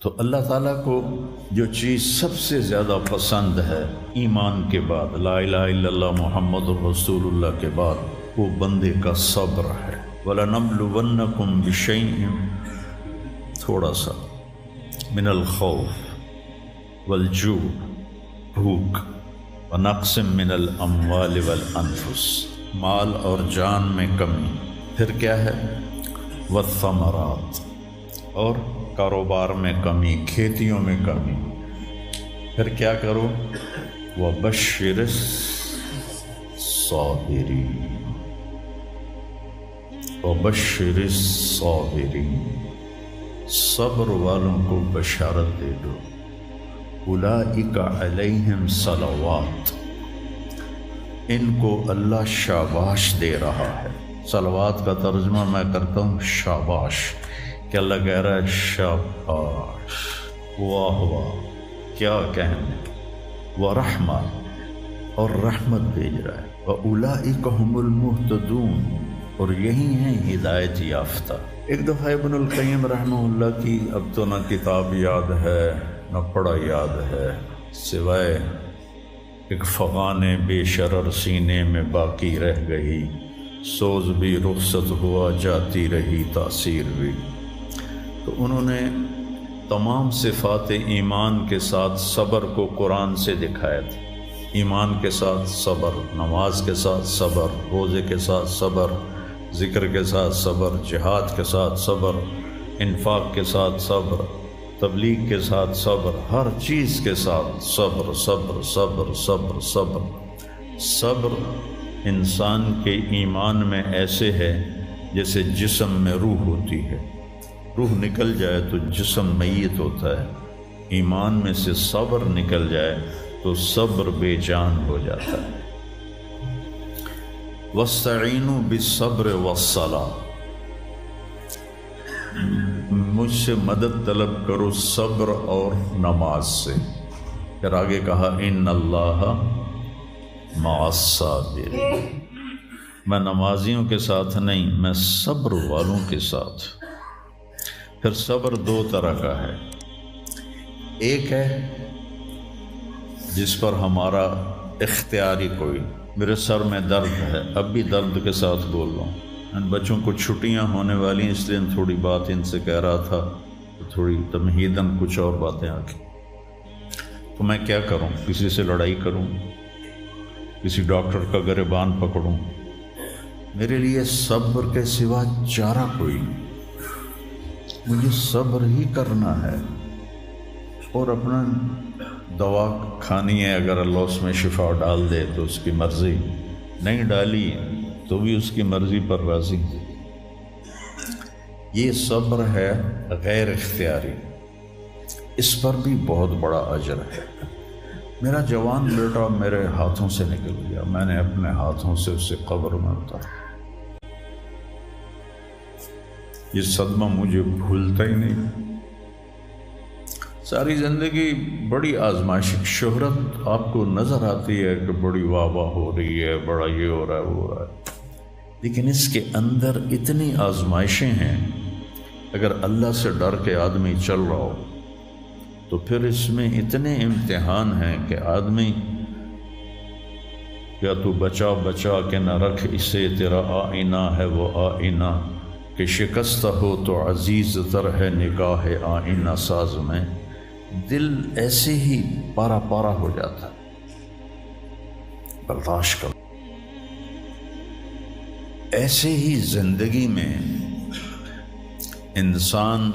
تو اللہ تعالیٰ کو جو چیز سب سے زیادہ پسند ہے ایمان کے بعد، لا الہ الا اللہ محمد رسول اللہ کے بعد، وہ بندے کا صبر ہے۔ وَلَنَبْلُوَنَّكُمْ بِشَيْءٍ، تھوڑا سا، من الخوف والجوع، بھوک، ونقص من الاموال والانفس، مال اور جان میں کمی، پھر کیا ہے، والثمرات، اور کاروبار میں کمی، کھیتیوں میں کمی، پھر کیا کرو، وَبَشِّرِ الصَّابِرِينَ، وَبَشِّرِ الصَّابِرِينَ، صبر والوں کو بشارت دے دو۔ اولئک علیہم صلوات، ان کو اللہ شاباش دے رہا ہے۔ صلوات کا ترجمہ میں کرتا ہوں شاباش، کہ اللہ کہہ رہا ہے شاباش، واہ واہ، کیا کہنے، ورحمہ، اور رحمت بھیج رہا ہے، وَأُولَئِكَ هُمُ الْمُهْتَدُونَ، اور یہی ہیں ہدایت یافتہ۔ ایک دفعہ ابن القیم رحمہ اللہ کی اب تو نہ کتاب یاد ہے نہ پڑھا یاد ہے، سوائے ایک فغان بے شرر سینے میں باقی رہ گئی، سوز بھی رخصت ہوا جاتی رہی تاثیر بھی۔ تو انہوں نے تمام صفات ایمان کے ساتھ صبر کو قرآن سے دکھایا تھا۔ ایمان کے ساتھ صبر، نماز کے ساتھ صبر، روزے کے ساتھ صبر، ذکر کے ساتھ صبر، جہاد کے ساتھ صبر، انفاق کے ساتھ صبر، تبلیغ کے ساتھ صبر، ہر چیز کے ساتھ صبر صبر صبر صبر صبر۔ صبر انسان کے ایمان میں ایسے ہے جیسے جسم میں روح ہوتی ہے، روح نکل جائے تو جسم میت ہوتا ہے، ایمان میں سے صبر نکل جائے تو صبر بے جان ہو جاتا ہے۔ وَاسْتَعِینُوا بِالصَّبْرِ وَالصَّلَاةِ، مجھ سے مدد طلب کرو صبر اور نماز سے۔ پھر آگے کہا ان اللہ مع الصابرین، میں نمازیوں کے ساتھ نہیں، میں صبر والوں کے ساتھ۔ پھر صبر دو طرح کا ہے، ایک ہے جس پر ہمارا اختیاری کوئی، میرے سر میں درد ہے، اب بھی درد کے ساتھ بول رہا ہوں، ان بچوں کو چھٹیاں ہونے والی ہیں، اس لیے تھوڑی بات ان سے کہہ رہا تھا، تھوڑی تمہیداً کچھ اور باتیں آ گئی۔ تو میں کیا کروں، کسی سے لڑائی کروں، کسی ڈاکٹر کا گریبان پکڑوں؟ میرے لیے صبر کے سوا چارہ کوئی نہیں، مجھے صبر ہی کرنا ہے، اور اپنا دوا کھانی ہے، اگر اللہ اس میں شفا ڈال دے تو اس کی مرضی، نہیں ڈالی تو بھی اس کی مرضی پر راضی۔ یہ صبر ہے غیر اختیاری، اس پر بھی بہت بڑا اجر ہے۔ میرا جوان بیٹا میرے ہاتھوں سے نکل گیا، میں نے اپنے ہاتھوں سے اسے قبر میں اتارا، یہ صدمہ مجھے بھولتا ہی نہیں۔ ساری زندگی بڑی آزمائش، شہرت آپ کو نظر آتی ہے کہ بڑی واہ واہ ہو رہی ہے، بڑا یہ ہو رہا ہے وہ ہو رہا ہے، لیکن اس کے اندر اتنی آزمائشیں ہیں، اگر اللہ سے ڈر کے آدمی چل رہا ہو تو پھر اس میں اتنے امتحان ہیں کہ آدمی یا تو بچا بچا کے نہ رکھ اسے، تیرا آئینہ ہے وہ آئینہ، کہ شکستہ ہو تو عزیز تر ہے نگاہ آئینہ ساز میں۔ دل ایسے ہی پارا پارا ہو جاتا ہے، برداشت کرو۔ ایسے ہی زندگی میں انسان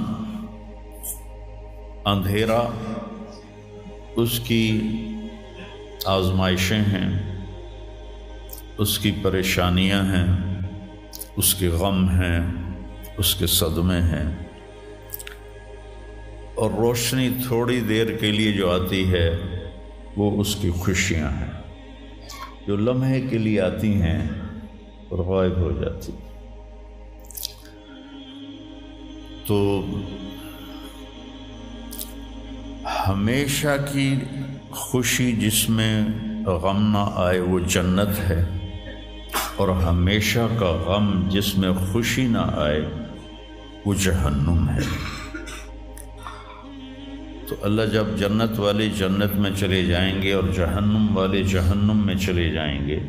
اندھیرا اس کی آزمائشیں ہیں، اس کی پریشانیاں ہیں، اس کے غم ہیں، اس کے صدمے ہیں، اور روشنی تھوڑی دیر کے لیے جو آتی ہے وہ اس کی خوشیاں ہیں، جو لمحے کے لیے آتی ہیں اور غائب ہو جاتی۔ تو ہمیشہ کی خوشی جس میں غم نہ آئے وہ جنت ہے، اور ہمیشہ کا غم جس میں خوشی نہ آئے وہ جہنم ہے۔ تو اللہ جب جنت والے جنت میں چلے جائیں گے اور جہنم والے جہنم میں چلے جائیں گے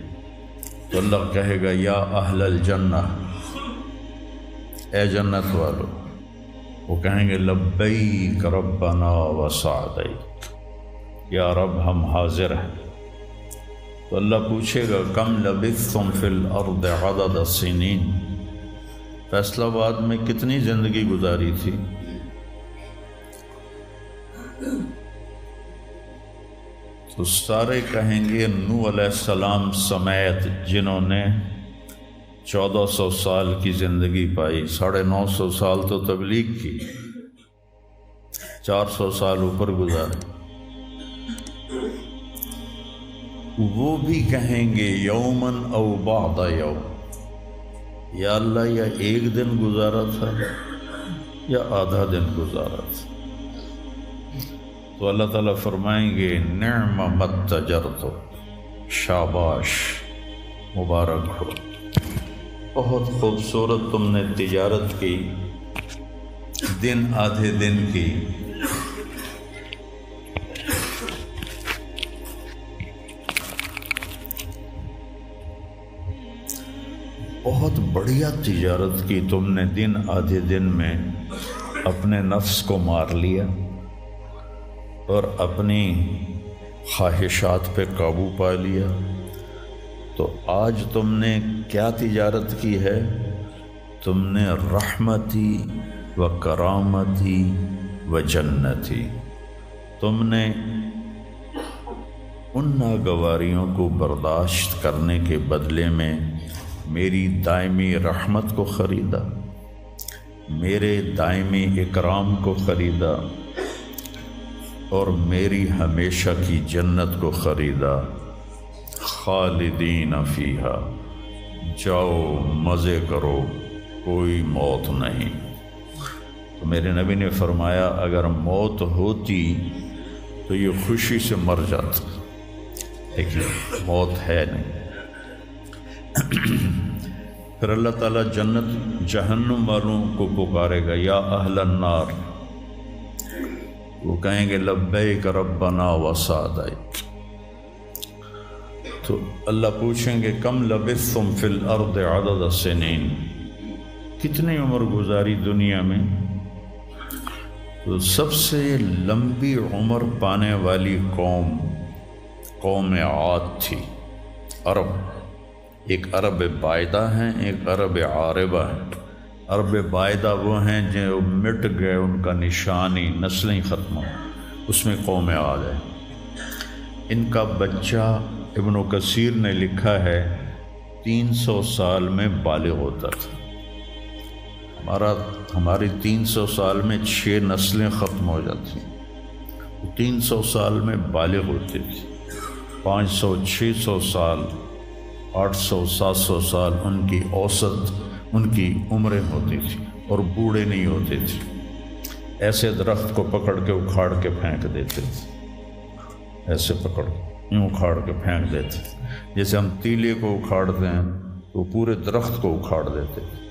تو اللہ کہے گا یا اہل الجنہ، اے جنت والو، وہ کہیں گے لبیک ربنا وسعدیک، یا رب ہم حاضر ہیں۔ تو اللہ پوچھے گا کم لبثتم فی الارض عدد السنین، فیصل آباد میں کتنی زندگی گزاری تھی؟ تو سارے کہیں گے نوح علیہ السلام سمیت جنہوں نے 1400 سال کی زندگی پائی، 950 سال تو تبلیغ کی، 400 سال اوپر گزارے، وہ بھی کہیں گے یومن او بعد یوم، یا اللہ یا ایک دن گزارا تھا یا آدھا دن گزارا تھا۔ تو اللہ تعالیٰ فرمائیں گے نعم متجرت، شاباش، مبارک ہو، بہت خوبصورت تم نے تجارت کی، دن آدھے دن کی، بہت بڑھیا تجارت کی تم نے، دن آدھے دن میں اپنے نفس کو مار لیا اور اپنی خواہشات پہ قابو پا لیا۔ تو آج تم نے کیا تجارت کی ہے؟ تم نے رحمتی و کرامتی و جنتی، تم نے ان ناگواریوں کو برداشت کرنے کے بدلے میں میری دائمی رحمت کو خریدا، میرے دائمی اکرام کو خریدا اور میری ہمیشہ کی جنت کو خریدا۔ خالدین فیہا، جاؤ مزے کرو، کوئی موت نہیں۔ تو میرے نبی نے فرمایا اگر موت ہوتی تو یہ خوشی سے مر جاتا، لیکن موت ہے نہیں۔ پھر اللہ تعالیٰ جنت جہنم والوں کو پکارے گا یا اہل النار، وہ کہیں گے لبیک ربنا وسعدیک۔ تو اللہ پوچھیں گے کم لبثتم فی الارض عدد السنین، کتنی عمر گزاری دنیا میں؟ تو سب سے لمبی عمر پانے والی قوم عاد تھی، عرب۔ ایک عرب بائدہ ہیں، ایک عرب عاربہ ہیں۔ عرب بائدہ وہ ہیں جو مٹ گئے، ان کا نشانی نسلیں ختم ہو، اس میں قوم عاد ہے۔ ان کا بچہ ابن کثیر نے لکھا ہے 300 سال میں بالغ ہوتا تھا۔ ہماری 300 سال میں 6 نسلیں ختم ہو جاتی، 300 سال میں بالغ ہوتی تھی۔ 500 600 سال 800 700 سال ان کی اوسط ان کی عمریں ہوتی تھی اور بوڑھے نہیں ہوتے تھے۔ ایسے درخت کو پکڑ کے اکھاڑ کے پھینک دیتے تھے، ایسے پکڑ یوں اکھاڑ کے پھینک دیتے تھے، جیسے ہم تیلے کو اکھاڑتے ہیں تو پورے درخت کو اکھاڑ دیتے تھے۔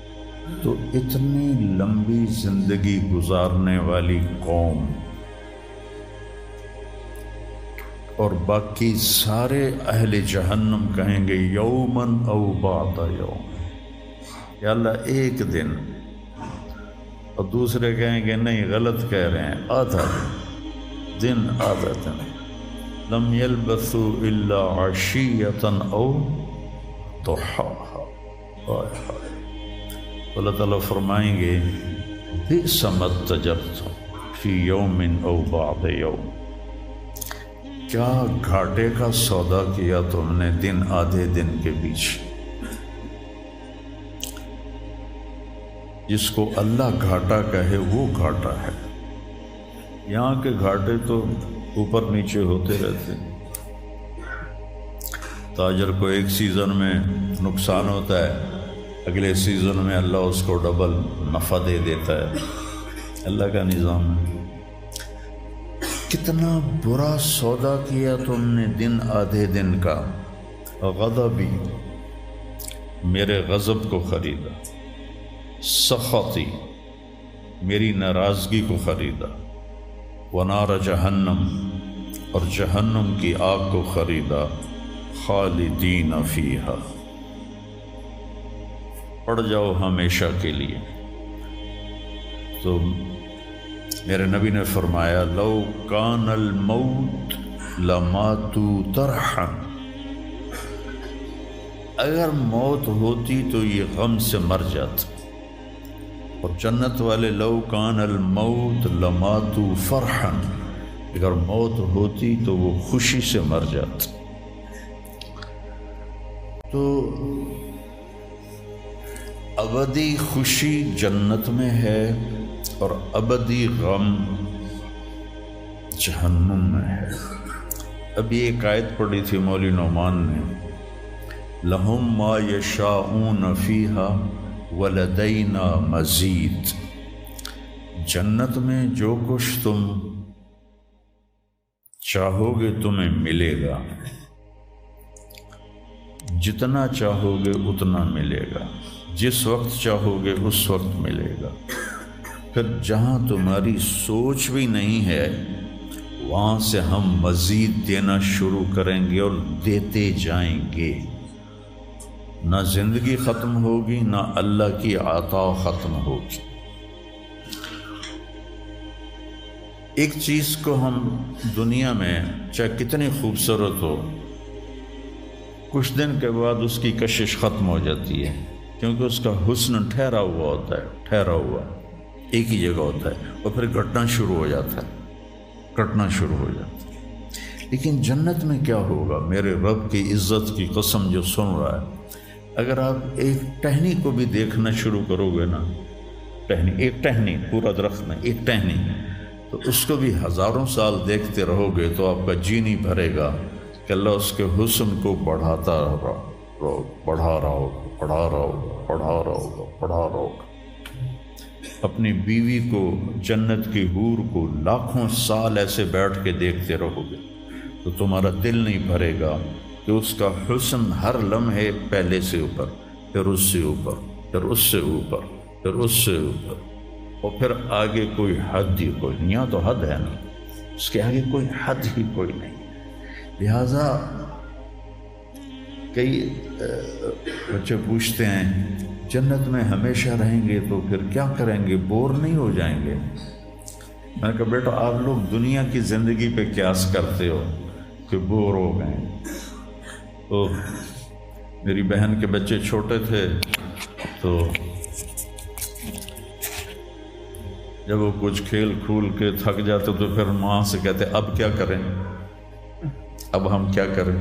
تو اتنی لمبی زندگی گزارنے والی قوم، اور باقی سارے اہل جہنم کہیں گے یومن او بعد یوم، یا اللہ ایک دن، اور دوسرے کہیں گے نہیں غلط کہہ رہے ہیں، آدھا دن آدھا دن۔ لم یلبثوا الا عشیۃ او ضحاہا۔ اللہ تعالیٰ فرمائیں گے بئس ما اتجرتم فی یوم او بعد یوم، کیا گھاٹے کا سودا کیا تم نے دن آدھے دن کے بیچ۔ جس کو اللہ گھاٹا کہے وہ گھاٹا ہے، یہاں کے گھاٹے تو اوپر نیچے ہوتے رہتے۔ تاجر کو ایک سیزن میں نقصان ہوتا ہے، اگلے سیزن میں اللہ اس کو ڈبل نفع دے دیتا ہے، اللہ کا نظام ہے۔ کتنا برا سودا کیا تم نے دن آدھے دن کا۔ غضبی، میرے غضب کو خریدا، سخطی، میری ناراضگی کو خریدا، ونار جہنم، اور جہنم کی آگ کو خریدا، خالدین فیہا، پڑ جاؤ ہمیشہ کے لیے۔ تو میرے نبی نے فرمایا لو کان الموت لماتوا طرحا، اگر موت ہوتی تو یہ غم سے مر جاتے، اور جنت والے لو کان الموت لماتوا فرحا، اگر موت ہوتی تو وہ خوشی سے مر جاتے۔ تو ابدی خوشی جنت میں ہے اور ابدی غم جہنم میں ہے۔ ابھی ایک آیت پڑھی تھی مولوی نعمان نے، لہم ما یشاءون فیہا ولدینا مزید، جنت میں جو کچھ تم چاہو گے تمہیں ملے گا، جتنا چاہو گے اتنا ملے گا، جس وقت چاہو گے اس وقت ملے گا۔ پھر جہاں تمہاری سوچ بھی نہیں ہے وہاں سے ہم مزید دینا شروع کریں گے اور دیتے جائیں گے، نہ زندگی ختم ہوگی نہ اللہ کی عطا ختم ہوگی۔ ایک چیز کو ہم دنیا میں چاہے کتنی خوبصورت ہو، کچھ دن کے بعد اس کی کشش ختم ہو جاتی ہے، کیونکہ اس کا حسن ٹھہرا ہوا ہوتا ہے، ٹھہرا ہوا ایک ہی جگہ ہوتا ہے، اور پھر گھٹنا شروع ہو جاتا ہے، کٹنا شروع ہو جاتا ہے۔ لیکن جنت میں کیا ہوگا؟ میرے رب کی عزت کی قسم جو سن رہا ہے، اگر آپ ایک ٹہنی کو بھی دیکھنا شروع کرو گے نا، ایک ٹہنی، پورا درخت نہیں، ایک ٹہنی، تو اس کو بھی ہزاروں سال دیکھتے رہو گے تو آپ کا جی نہیں بھرے گا کہ اللہ اس کے حسن کو بڑھاتا رہو، بڑھا رہا ہوگا، بڑھا رہا ہوگا، بڑھا رہا ہوگا، بڑھا رہا ہوگا۔ اپنی بیوی کو، جنت کی حور کو لاکھوں سال ایسے بیٹھ کے دیکھتے رہو گے تو تمہارا دل نہیں بھرے گا کہ اس کا حسن ہر لمحے پہلے سے اوپر، پھر اس سے اوپر، پھر اس سے اوپر، پھر اس سے اوپر، اور پھر آگے کوئی حد ہی کوئی نہیں۔ یہاں تو حد ہے نا، اس کے آگے کوئی حد ہی کوئی نہیں۔ لہٰذا کئی بچے پوچھتے ہیں جنت میں ہمیشہ رہیں گے تو پھر کیا کریں گے، بور نہیں ہو جائیں گے؟ میں نے کہا بیٹا آپ لوگ دنیا کی زندگی پہ قیاس کرتے ہو کہ بور ہو گئے۔ تو میری بہن کے بچے چھوٹے تھے تو جب وہ کچھ کھیل کھول کے تھک جاتے تو پھر ماں سے کہتے اب کیا کریں، اب ہم کیا کریں؟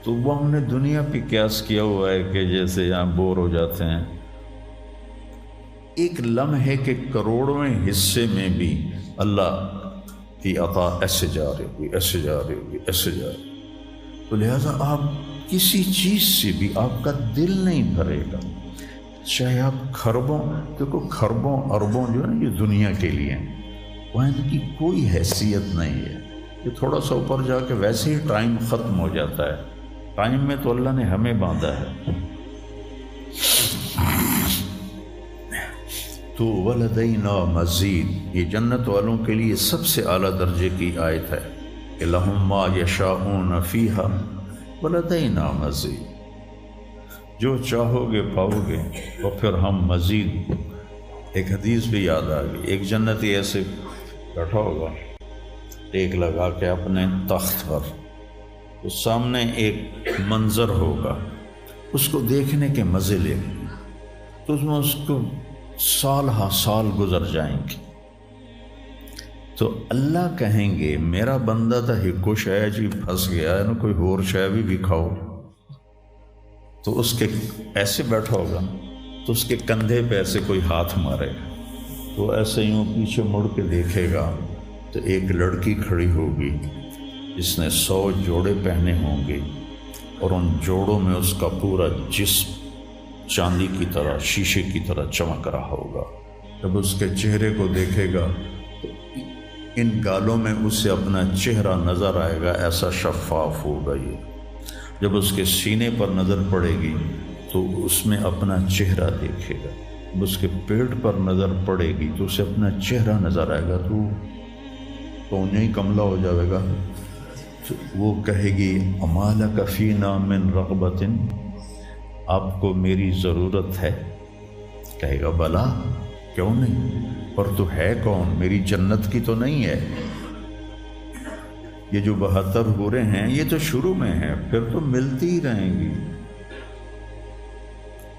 تو وہ ہم نے دنیا پہ قیاس کیا ہوا ہے کہ جیسے یہاں بور ہو جاتے ہیں، ایک لمحے کے کروڑویں حصے میں بھی اللہ کی عطا ایسے جا رہی ہوگی، ایسے جا رہی ہوگی، ایسے جا رہی ہوگی۔ تو لہٰذا آپ کسی چیز سے بھی آپ کا دل نہیں بھرے گا، چاہے آپ خربوں، دیکھو خربوں اربوں جو ہے نا یہ دنیا کے لیے وہاں ان کی کوئی حیثیت نہیں ہے، یہ تھوڑا سا اوپر جا کے ویسے ہی ٹائم ختم ہو جاتا ہے۔ ٹائم میں تو اللہ نے ہمیں باندھا ہے۔ تو ولدینا مزید، یہ جنت والوں کے لیے سب سے اعلیٰ درجے کی آیت ہے کہ لہم ما یشاءون فیہا ولدینا مزید، جو چاہو گے پاؤ گے، اور پھر ہم مزید۔ ایک حدیث بھی یاد آ گئی، ایک جنتی ایسے بیٹھا ہوگا ٹیک لگا کے اپنے تخت پر، تو سامنے ایک منظر ہوگا، اس کو دیکھنے کے مزے لے، تو اس میں اس کو سال ہا سال گزر جائیں گے۔ تو اللہ کہیں گے میرا بندہ تھا ہکو شے جی پھنس گیا ہے نا، کوئی اور شے بھی کھاؤ۔ تو اس کے ایسے بیٹھا ہوگا تو اس کے کندھے پہ ایسے کوئی ہاتھ مارے گا، تو ایسے یوں پیچھے مڑ کے دیکھے گا تو ایک لڑکی کھڑی ہوگی جس نے 100 جوڑے پہنے ہوں گے، اور ان جوڑوں میں اس کا پورا جسم چاندی کی طرح، شیشے کی طرح چمک رہا ہوگا۔ جب اس کے چہرے کو دیکھے گا تو ان گالوں میں اسے اپنا چہرہ نظر آئے گا، ایسا شفاف ہوگا یہ۔ جب اس کے سینے پر نظر پڑے گی تو اس میں اپنا چہرہ دیکھے گا، جب اس کے پیٹ پر نظر پڑے گی تو اسے اپنا چہرہ نظر آئے گا، تو تو انہیں ہی کملہ ہو جائے گا. تو وہ کہے گی اما لک فینا من رغبۃ، آپ کو میری ضرورت ہے؟ کہے گا بلا، کیوں نہیں، پر تو ہے کون، میری جنت کی تو نہیں ہے. یہ جو 72 حوریں ہیں یہ تو شروع میں ہیں، پھر تو ملتی ہی رہیں گی.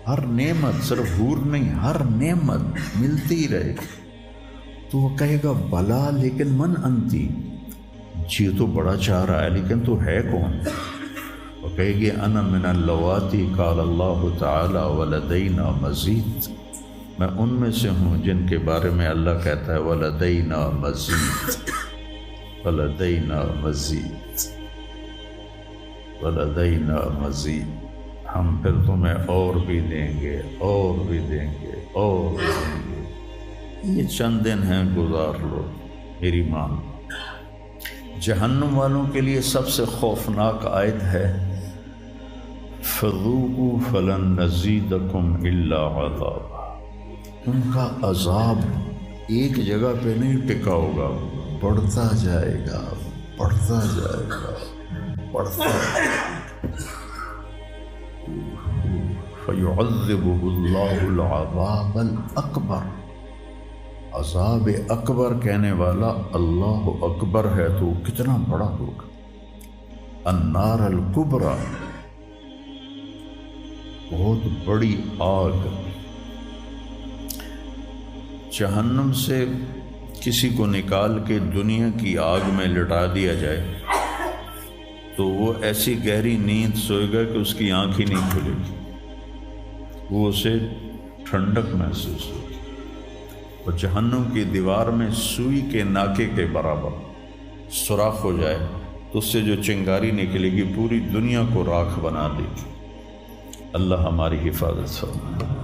ہر نعمت، صرف حور نہیں، ہر نعمت ملتی ہی رہے گی. تو وہ کہے گا بلا لیکن من انتی، جی تو بڑا چاہ رہا ہے لیکن تو ہے کون؟ وہ کہے گی انا من اللواتی قال اللہ تعالی ولدینا مزید، میں ان میں سے ہوں جن کے بارے میں اللہ کہتا ہے ولدینا مزید، ولدینا مزید، ولدینا مزید، ہم پھر تمہیں اور بھی دیں گے، اور بھی دیں گے، اور بھی دیں گے. یہ چند دن ہیں، گزار لو، میری مان. جہنم والوں کے لیے سب سے خوفناک آیت ہے فذوقوا فلن نزیدکم الا عذابا. ان کا عذاب ایک جگہ پہ نہیں ٹکا ہوگا، بڑھتا جائے گا، بڑھتا جائے گا، بڑھتا جائے گا. فَيُعَذِّبُهُ اللَّهُ الْعَذَابَ الْأَكْبَرَ. عذاب اکبر کہنے والا اللہ اکبر ہے تو کتنا بڑا ہوگا. النار الکبریٰ، بہت بڑی آگ. جہنم سے کسی کو نکال کے دنیا کی آگ میں لٹا دیا جائے تو وہ ایسی گہری نیند سوئے گا کہ اس کی آنکھ ہی نہیں کھلے گی، وہ اسے ٹھنڈک محسوس ہوگی. اور جہنم کی دیوار میں سوئی کے ناکے کے برابر سوراخ ہو جائے تو اس سے جو چنگاری نکلے گی پوری دنیا کو راکھ بنا دے گی. اللہ ہماری حفاظت فرمائے.